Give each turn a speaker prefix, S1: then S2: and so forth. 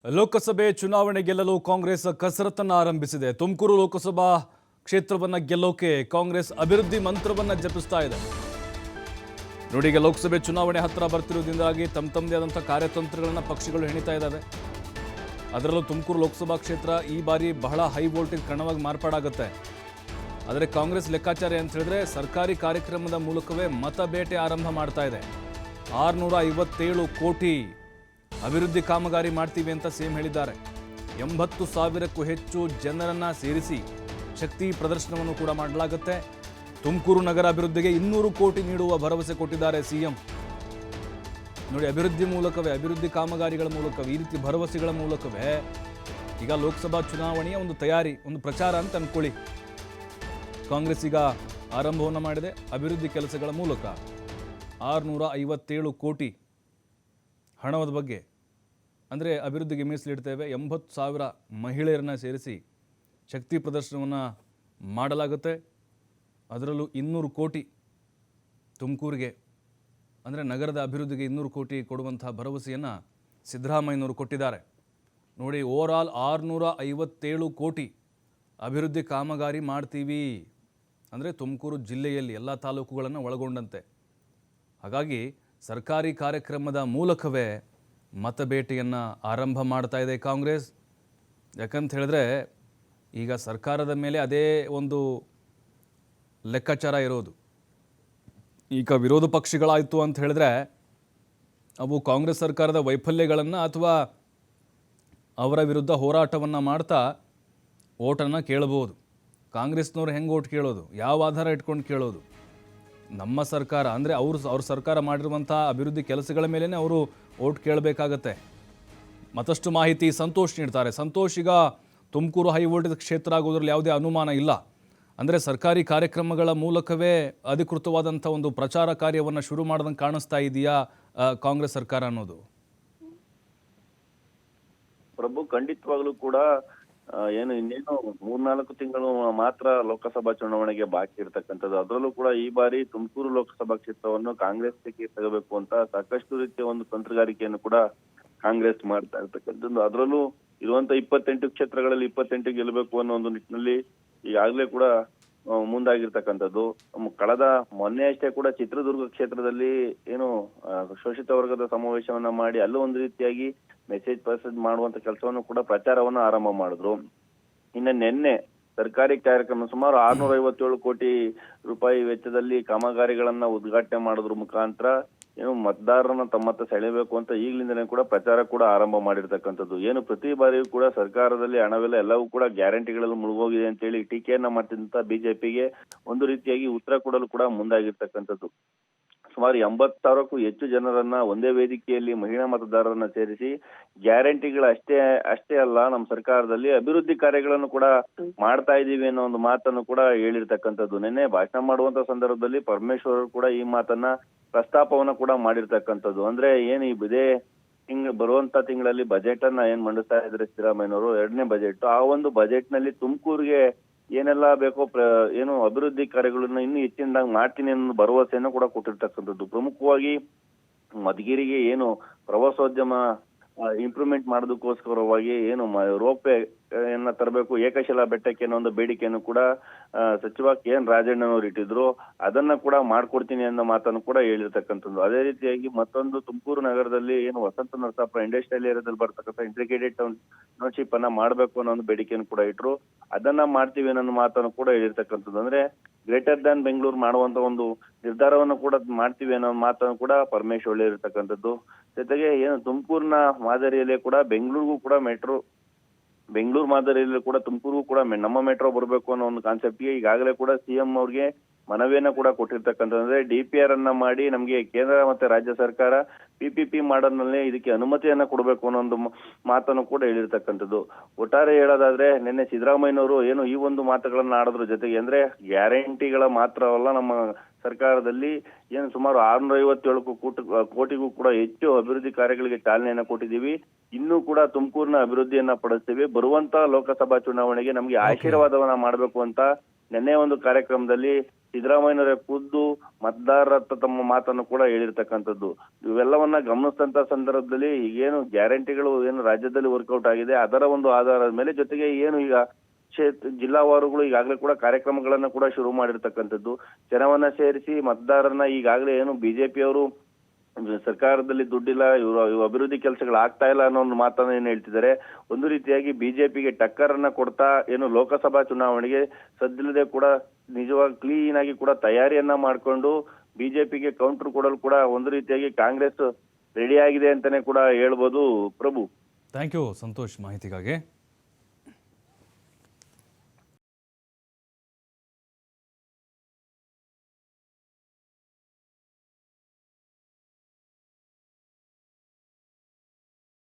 S1: ಲೋಕಸಭೆ ಚುನಾವಣೆ ಗೆಲ್ಲಲು ಕಾಂಗ್ರೆಸ್ ಕಸರತ್ತನ್ನು ಆರಂಭಿಸಿದೆ. ತುಮಕೂರು ಲೋಕಸಭಾ ಕ್ಷೇತ್ರವನ್ನು ಗೆಲ್ಲೋಕೆ ಕಾಂಗ್ರೆಸ್ ಅಭಿವೃದ್ಧಿ ಮಂತ್ರವನ್ನು ಜಪಿಸ್ತಾ ಇದೆ. ನೋಡಿ, ಈಗ ಲೋಕಸಭೆ ಚುನಾವಣೆ ಹತ್ತಿರ ಬರ್ತಿರೋದ್ರಿಂದಾಗಿ ತಮ್ಮದೇ ಆದಂಥ ಕಾರ್ಯತಂತ್ರಗಳನ್ನು ಪಕ್ಷಗಳು ಹೆಣಿತಾ ಇದ್ದಾವೆ. ಅದರಲ್ಲೂ ತುಮಕೂರು ಲೋಕಸಭಾ ಕ್ಷೇತ್ರ ಈ ಬಾರಿ ಬಹಳ ಹೈ ವೋಲ್ಟೇಜ್ ಕಣವಾಗಿ ಮಾರ್ಪಾಡಾಗುತ್ತೆ. ಆದರೆ ಕಾಂಗ್ರೆಸ್ ಲೆಕ್ಕಾಚಾರ ಅಂತ ಹೇಳಿದ್ರೆ ಸರ್ಕಾರಿ ಕಾರ್ಯಕ್ರಮದ ಮೂಲಕವೇ ಮತ ಬೇಟೆ ಆರಂಭ ಮಾಡ್ತಾ ಇದೆ. 657 ಕೋಟಿ ಅಭಿವೃದ್ಧಿ ಕಾಮಗಾರಿ ಮಾಡ್ತೀವಿ ಅಂತ ಸಿಎಂ ಹೇಳಿದ್ದಾರೆ. 80,000ಕ್ಕೂ ಹೆಚ್ಚು ಜನರನ್ನ ಸೇರಿಸಿ ಶಕ್ತಿ ಪ್ರದರ್ಶನವನ್ನು ಕೂಡ ಮಾಡಲಾಗುತ್ತೆ. ತುಮಕೂರು ನಗರ ಅಭಿವೃದ್ಧಿಗೆ 200 ಕೋಟಿ ನೀಡುವ ಭರವಸೆ ಕೊಟ್ಟಿದ್ದಾರೆ ಸಿಎಂ. ನೋಡಿ, ಅಭಿವೃದ್ಧಿ ಮೂಲಕವೇ, ಅಭಿವೃದ್ಧಿ ಕಾಮಗಾರಿಗಳ ಮೂಲಕವೇ, ಈ ರೀತಿ ಭರವಸೆಗಳ ಮೂಲಕವೇ ಈಗ ಲೋಕಸಭಾ ಚುನಾವಣೆಯ ಒಂದು ತಯಾರಿ, ಒಂದು ಪ್ರಚಾರ ಅಂತ ಅಂದ್ಕೊಳ್ಳಿ. ಕಾಂಗ್ರೆಸ್ ಈಗ ಆರಂಭವನ್ನು ಮಾಡಿದೆ ಅಭಿವೃದ್ಧಿ ಕೆಲಸಗಳ ಮೂಲಕ. 657 ಕೋಟಿ ಹಣದ ಬಗ್ಗೆ ಅಂದರೆ ಅಭಿವೃದ್ಧಿಗೆ ಮೀಸಲಿಡ್ತೇವೆ. 80,000 ಮಹಿಳೆಯರನ್ನು ಸೇರಿಸಿ ಶಕ್ತಿ ಪ್ರದರ್ಶನವನ್ನು ಮಾಡಲಾಗುತ್ತೆ. ಅದರಲ್ಲೂ 200 ಕೋಟಿ ತುಮಕೂರಿಗೆ ಅಂದರೆ ನಗರದ ಅಭಿವೃದ್ಧಿಗೆ 200 ಕೋಟಿ ಕೊಡುವಂತಹ ಭರವಸೆಯನ್ನು ಸಿದ್ದರಾಮಯ್ಯನವರು ಕೊಟ್ಟಿದ್ದಾರೆ. ನೋಡಿ, ಓವರಾಲ್ 657 ಕೋಟಿ ಅಭಿವೃದ್ಧಿ ಕಾಮಗಾರಿ ಮಾಡ್ತೀವಿ ಅಂದರೆ ತುಮಕೂರು ಜಿಲ್ಲೆಯಲ್ಲಿ ಎಲ್ಲ ತಾಲೂಕುಗಳನ್ನು ಒಳಗೊಂಡಂತೆ. ಹಾಗಾಗಿ ಸರ್ಕಾರಿ ಕಾರ್ಯಕ್ರಮದ ಮೂಲಕವೇ ಮತಬೇಟೆಯನ್ನು ಆರಂಭ ಮಾಡ್ತಾ ಇದೆ ಕಾಂಗ್ರೆಸ್. ಯಾಕಂತ ಹೇಳಿದ್ರೆ ಈಗ ಸರ್ಕಾರದ ಮೇಲೆ ಅದೇ ಒಂದು ಲೆಕ್ಕಾಚಾರ ಇರೋದು. ಈಗ ವಿರೋಧ ಪಕ್ಷಗಳಾಯಿತು ಅಂತ ಹೇಳಿದ್ರೆ ಅವು ಕಾಂಗ್ರೆಸ್ ಸರ್ಕಾರದ ವೈಫಲ್ಯಗಳನ್ನು ಅಥವಾ ಅವರ ವಿರುದ್ಧ ಹೋರಾಟವನ್ನು ಮಾಡ್ತಾ ಓಟನ್ನು ಕೇಳಬಹುದು. ಕಾಂಗ್ರೆಸ್ನವ್ರು ಹೆಂಗೆ ಓಟ್ ಕೇಳೋದು, ಯಾವ ಆಧಾರ ಇಟ್ಕೊಂಡು ಕೇಳೋದು? ನಮ್ಮ ಸರ್ಕಾರ ಅಂದರೆ ಅವ್ರ ಸರ್ಕಾರ ಮಾಡಿರುವಂಥ ಅಭಿವೃದ್ಧಿ ಕೆಲಸಗಳ ಮೇಲೇ ಅವರು ಓಟ್ ಕೇಳಬೇಕಾಗತ್ತೆ. ಮತ್ತಷ್ಟು ಮಾಹಿತಿ ಸಂತೋಷ್ ನೀಡ್ತಾರೆ. ಸಂತೋಷ್, ಈಗ ತುಮಕೂರು ಹೈ ವೋಲ್ಟೇಜ್ ಕ್ಷೇತ್ರ ಆಗೋದ್ರಲ್ಲಿ ಯಾವುದೇ ಅನುಮಾನ ಇಲ್ಲ. ಅಂದರೆ ಸರ್ಕಾರಿ ಕಾರ್ಯಕ್ರಮಗಳ ಮೂಲಕವೇ ಅಧಿಕೃತವಾದಂಥ ಒಂದು ಪ್ರಚಾರ ಕಾರ್ಯವನ್ನು ಶುರು ಮಾಡ್ದಂಗೆ ಕಾಣಿಸ್ತಾ ಇದೆಯಾ ಕಾಂಗ್ರೆಸ್ ಸರ್ಕಾರ ಅನ್ನೋದು?
S2: ಪ್ರಭು, ಖಂಡಿತವಾಗ್ಲೂ ಕೂಡ ಇನ್ನೇನು 3-4 ತಿಂಗಳು ಮಾತ್ರ ಲೋಕಸಭಾ ಚುನಾವಣೆಗೆ ಬಾಕಿ ಇರ್ತಕ್ಕಂಥದ್ದು. ಅದರಲ್ಲೂ ಕೂಡ ಈ ಬಾರಿ ತುಮಕೂರು ಲೋಕಸಭಾ ಕ್ಷೇತ್ರವನ್ನು ಕಾಂಗ್ರೆಸ್ ತೆಗೆಯಬೇಕು ಅಂತ ಸಾಕಷ್ಟು ರೀತಿಯ ಒಂದು ತಂತ್ರಗಾರಿಕೆಯನ್ನು ಕೂಡ ಕಾಂಗ್ರೆಸ್ ಮಾಡ್ತಾ ಇರ್ತಕ್ಕಂಥದ್ದು. ಅದರಲ್ಲೂ ಇರುವಂತ 28 ಕ್ಷೇತ್ರಗಳಲ್ಲಿ 28 ಗೆಲ್ಲಬೇಕು ಅನ್ನೋ ಒಂದು ನಿಟ್ಟಿನಲ್ಲಿ ಈಗಾಗಲೇ ಕೂಡ ಮುಂದಾಗಿರ್ತಕ್ಕಂಥದ್ದು. ಕಳೆದ ಮೊನ್ನೆ ಅಷ್ಟೇ ಕೂಡ ಚಿತ್ರದುರ್ಗ ಕ್ಷೇತ್ರದಲ್ಲಿ ಶೋಷಿತ ವರ್ಗದ ಸಮಾವೇಶವನ್ನ ಮಾಡಿ ಅಲ್ಲೂ ಒಂದು ರೀತಿಯಾಗಿ ಮೆಸೇಜ್ ಪಾಸ್ ಮಾಡುವಂತ ಕೆಲಸವನ್ನು ಕೂಡ ಪ್ರಚಾರವನ್ನು ಆರಂಭ ಮಾಡಿದ್ರು. ಇನ್ನು ನಿನ್ನೆ ಸರ್ಕಾರಿ ಕಾರ್ಯಕ್ರಮ ಸುಮಾರು 657 ಕೋಟಿ ರೂಪಾಯಿ ವೆಚ್ಚದಲ್ಲಿ ಕಾಮಗಾರಿಗಳನ್ನ ಉದ್ಘಾಟನೆ ಮಾಡೋದ್ರ ಮುಖಾಂತರ ಮತದಾರರನ್ನ ತಮ್ಮತ್ತ ಸೆಳೆಯಬೇಕು ಅಂತ ಈಗಲಿಂದನೇ ಕೂಡ ಪ್ರಚಾರ ಕೂಡ ಆರಂಭ ಮಾಡಿರ್ತಕ್ಕಂಥದ್ದು. ಪ್ರತಿ ಬಾರಿಯೂ ಕೂಡ ಸರ್ಕಾರದಲ್ಲಿ ಹಣವೆಲ್ಲ ಎಲ್ಲವೂ ಕೂಡ ಗ್ಯಾರಂಟಿಗಳಲ್ಲಿ ಮುಳುಗೋಗಿದೆ ಅಂತ ಹೇಳಿ ಟೀಕೆಯನ್ನ ಮಾಡ್ತಿದ್ದಂತ ಬಿಜೆಪಿಗೆ ಒಂದು ರೀತಿಯಾಗಿ ಉತ್ತರ ಕೊಡಲು ಕೂಡ ಮುಂದಾಗಿರ್ತಕ್ಕಂಥದ್ದು. ಸುಮಾರು 80,000ಕ್ಕೂ ಹೆಚ್ಚು ಜನರನ್ನ ಒಂದೇ ವೇದಿಕೆಯಲ್ಲಿ ಮಹಿಳಾ ಮತದಾರರನ್ನ ಸೇರಿಸಿ ಗ್ಯಾರಂಟಿಗಳ ಅಷ್ಟೇ ಅಲ್ಲ, ನಮ್ಮ ಸರ್ಕಾರದಲ್ಲಿ ಅಭಿವೃದ್ಧಿ ಕಾರ್ಯಗಳನ್ನು ಕೂಡ ಮಾಡ್ತಾ ಇದೀವಿ ಅನ್ನೋ ಒಂದು ಮಾತನ್ನು ಕೂಡ ಹೇಳಿರ್ತಕ್ಕಂಥದ್ದು. ನಿನ್ನೆ ಭಾಷಣ ಮಾಡುವಂತ ಸಂದರ್ಭದಲ್ಲಿ ಪರಮೇಶ್ವರ್ ಕೂಡ ಈ ಮಾತನ್ನ ಪ್ರಸ್ತಾಪವನ್ನ ಕೂಡ ಮಾಡಿರ್ತಕ್ಕಂಥದ್ದು. ಅಂದ್ರೆ ಇದೇ ಬರುವಂತ ತಿಂಗಳಲ್ಲಿ ಬಜೆಟ್ ಅನ್ನ ಮಂಡಿಸ್ತಾ ಇದ್ರೆ ಸಿದ್ದರಾಮಯ್ಯನವರು, 2ನೇ ಬಜೆಟ್. ಆ ಒಂದು ಬಜೆಟ್ ನಲ್ಲಿ ತುಮಕೂರಿಗೆ ಏನೆಲ್ಲ ಬೇಕೋ ಅಭಿವೃದ್ಧಿ ಕಾರ್ಯಗಳನ್ನ ಇನ್ನೂ ಹೆಚ್ಚಿನದಾಗಿ ಮಾಡ್ತೀನಿ ಅನ್ನೋ ಭರವಸೆಯನ್ನು ಕೂಡ ಕೊಟ್ಟಿರ್ತಕ್ಕಂಥದ್ದು. ಪ್ರಮುಖವಾಗಿ ಮಧುಗಿರಿಗೆ ಪ್ರವಾಸೋದ್ಯಮ ಇಂಪ್ರೂವ್ಮೆಂಟ್ ಮಾಡೋದಕ್ಕೋಸ್ಕರವಾಗಿ ರೋಪ್ ವೇಯನ್ನ ತರಬೇಕು, ಏಕಶಿಲಾ ಬೆಟ್ಟಕ್ಕೆ ಅನ್ನೋ ಒಂದು ಬೇಡಿಕೆಯನ್ನು ಕೂಡ ಸಚಿವ KN ರಾಜಣ್ಣನವರು ಇಟ್ಟಿದ್ರು. ಅದನ್ನ ಕೂಡ ಮಾಡ್ಕೊಡ್ತೀನಿ ಅನ್ನೋ ಮಾತನ್ನು ಕೂಡ ಹೇಳಿರ್ತಕ್ಕಂಥದ್ದು. ಅದೇ ರೀತಿಯಾಗಿ ಮತ್ತೊಂದು ತುಮಕೂರು ನಗರದಲ್ಲಿ ವಸಂತ ನರಸಾಪುರ ಇಂಡಸ್ಟ್ರಿಯಲ್ ಏರಿಯಾದಲ್ಲಿ ಬರ್ತಕ್ಕಂಥ ಇಂಟಿಗ್ರೇಟೆಡ್ ಟೌನ್ಶಿಪ್ ಅನ್ನ ಮಾಡ್ಬೇಕು ಅನ್ನೋ ಒಂದು ಬೇಡಿಕೆಯನ್ನು ಕೂಡ ಇಟ್ರು. ಅದನ್ನ ಮಾಡ್ತೀವಿ ಅನ್ನೋ ಮಾತನ್ನು ಕೂಡ ಹೇಳಿರ್ತಕ್ಕಂಥದ್ದು. ಅಂದ್ರೆ ಗ್ರೇಟರ್ ದ್ಯಾನ್ ಬೆಂಗಳೂರು ಮಾಡುವಂತ ಒಂದು ನಿರ್ಧಾರವನ್ನು ಕೂಡ ಮಾಡ್ತೀವಿ ಅನ್ನೋ ಮಾತನ್ನು ಕೂಡ ಪರಮೇಶ್ವರ್ ಹೇಳಿರ್ತಕ್ಕಂಥದ್ದು. ಜೊತೆಗೆ ತುಮಕೂರಿನ ಮಾದರಿಯಲ್ಲೇ ಕೂಡ ಬೆಂಗಳೂರಿಗೂ ಕೂಡ ಬೆಂಗಳೂರು ಮಾದರಿಯಲ್ಲಿ ಕೂಡ ತುಮಕೂರಿಗೂ ಕೂಡ ನಮ್ಮ ಮೆಟ್ರೋ ಬರಬೇಕು ಅನ್ನೋ ಒಂದು ಕಾನ್ಸೆಪ್ಟ್ಗೆ ಈಗಾಗಲೇ ಕೂಡ ಸಿಎಂ ಅವ್ರಿಗೆ ಮನವಿಯನ್ನ ಕೂಡ ಕೊಟ್ಟಿರ್ತಕ್ಕಂಥದ್ದು. ಅಂದ್ರೆ DPR ಅನ್ನ ಮಾಡಿ ನಮ್ಗೆ ಕೇಂದ್ರ ಮತ್ತೆ ರಾಜ್ಯ ಸರ್ಕಾರ PPP ಮಾಡೋದ್ನಲ್ಲಿ ಇದಕ್ಕೆ ಅನುಮತಿಯನ್ನ ಕೊಡಬೇಕು ಅನ್ನೋ ಒಂದು ಮಾತನ್ನು ಕೂಡ ಹೇಳಿರ್ತಕ್ಕಂಥದ್ದು. ಒಟ್ಟಾರೆ ಹೇಳೋದಾದ್ರೆ ನಿನ್ನೆ ಸಿದ್ದರಾಮಯ್ಯನವರು ಈ ಒಂದು ಮಾತುಗಳನ್ನ ಆಡೋದ್ರ ಜೊತೆಗೆ ಅಂದ್ರೆ ಗ್ಯಾರಂಟಿಗಳ ಮಾತ್ರವಲ್ಲ, ನಮ್ಮ ಸರ್ಕಾರದಲ್ಲಿ ಸುಮಾರು 657 ಕೋಟಿಗೂ ಕೂಡ ಹೆಚ್ಚು ಅಭಿವೃದ್ಧಿ ಕಾರ್ಯಗಳಿಗೆ ಚಾಲನೆಯನ್ನ ಕೊಟ್ಟಿದ್ದೀವಿ. ಇನ್ನೂ ಕೂಡ ತುಮಕೂರಿನ ಅಭಿವೃದ್ಧಿಯನ್ನ ಪಡಿಸ್ತೀವಿ. ಬರುವಂತ ಲೋಕಸಭಾ ಚುನಾವಣೆಗೆ ನಮ್ಗೆ ಆಶೀರ್ವಾದವನ್ನ ಮಾಡ್ಬೇಕು ಅಂತ ನಿನ್ನೆ ಒಂದು ಕಾರ್ಯಕ್ರಮದಲ್ಲಿ ಸಿದ್ದರಾಮಯ್ಯನವರೇ ಖುದ್ದು ಮತದಾರರ ಹತ್ರ ತಮ್ಮ ಮಾತನ್ನು ಕೂಡ ಹೇಳಿರ್ತಕ್ಕಂಥದ್ದು. ಇವೆಲ್ಲವನ್ನ ಗಮನಿಸಿದಂತ ಸಂದರ್ಭದಲ್ಲಿ ಈಗೇನು ಗ್ಯಾರಂಟಿಗಳು ಏನು ರಾಜ್ಯದಲ್ಲಿ ವರ್ಕೌಟ್ ಆಗಿದೆ ಅದರ ಒಂದು ಆಧಾರದ ಮೇಲೆ, ಜೊತೆಗೆ ಏನು ಈಗ ಜಿಲ್ಲಾವಾರುಗಳು ಈಗಾಗಲೇ ಕೂಡ ಕಾರ್ಯಕ್ರಮಗಳನ್ನ ಕೂಡ ಶುರು ಮಾಡಿರ್ತಕ್ಕಂಥದ್ದು. ಜನವನ್ನ ಸೇರಿಸಿ ಮತದಾರರನ್ನ ಈಗಾಗಲೇ ಏನು ಬಿಜೆಪಿಯವರು ಸರ್ಕಾರದಲ್ಲಿ ದುಡ್ಡಿಲ್ಲ, ಇವರು ಅಭಿವೃದ್ಧಿ ಕೆಲಸಗಳು ಆಗ್ತಾ ಇಲ್ಲ ಅನ್ನೋ ಒಂದು ಮಾತನ್ನ ಏನ್ ಹೇಳ್ತಿದ್ದಾರೆ. ಒಂದು ರೀತಿಯಾಗಿ ಬಿಜೆಪಿಗೆ ಟಕ್ಕರ್ ಅನ್ನ ಕೊಡ್ತಾ ಏನು ಲೋಕಸಭಾ ಚುನಾವಣೆಗೆ ಸದ್ದಿಲ್ಲದೆ ಕೂಡ ನಿಜವಾಗಿ ಕ್ಲೀನ್ ಆಗಿ ಕೂಡ ತಯಾರಿಯನ್ನ ಮಾಡ್ಕೊಂಡು ಬಿಜೆಪಿಗೆ ಕೌಂಟರ್ ಕೊಡಲು ಕೂಡ ಒಂದು ರೀತಿಯಾಗಿ ಕಾಂಗ್ರೆಸ್ ರೆಡಿ ಆಗಿದೆ ಅಂತಾನೆ ಕೂಡ ಹೇಳ್ಬೋದು ಪ್ರಭು.
S1: ಥ್ಯಾಂಕ್ ಯು ಸಂತೋಷ್ ಮಾಹಿತಿಗಾಗಿ.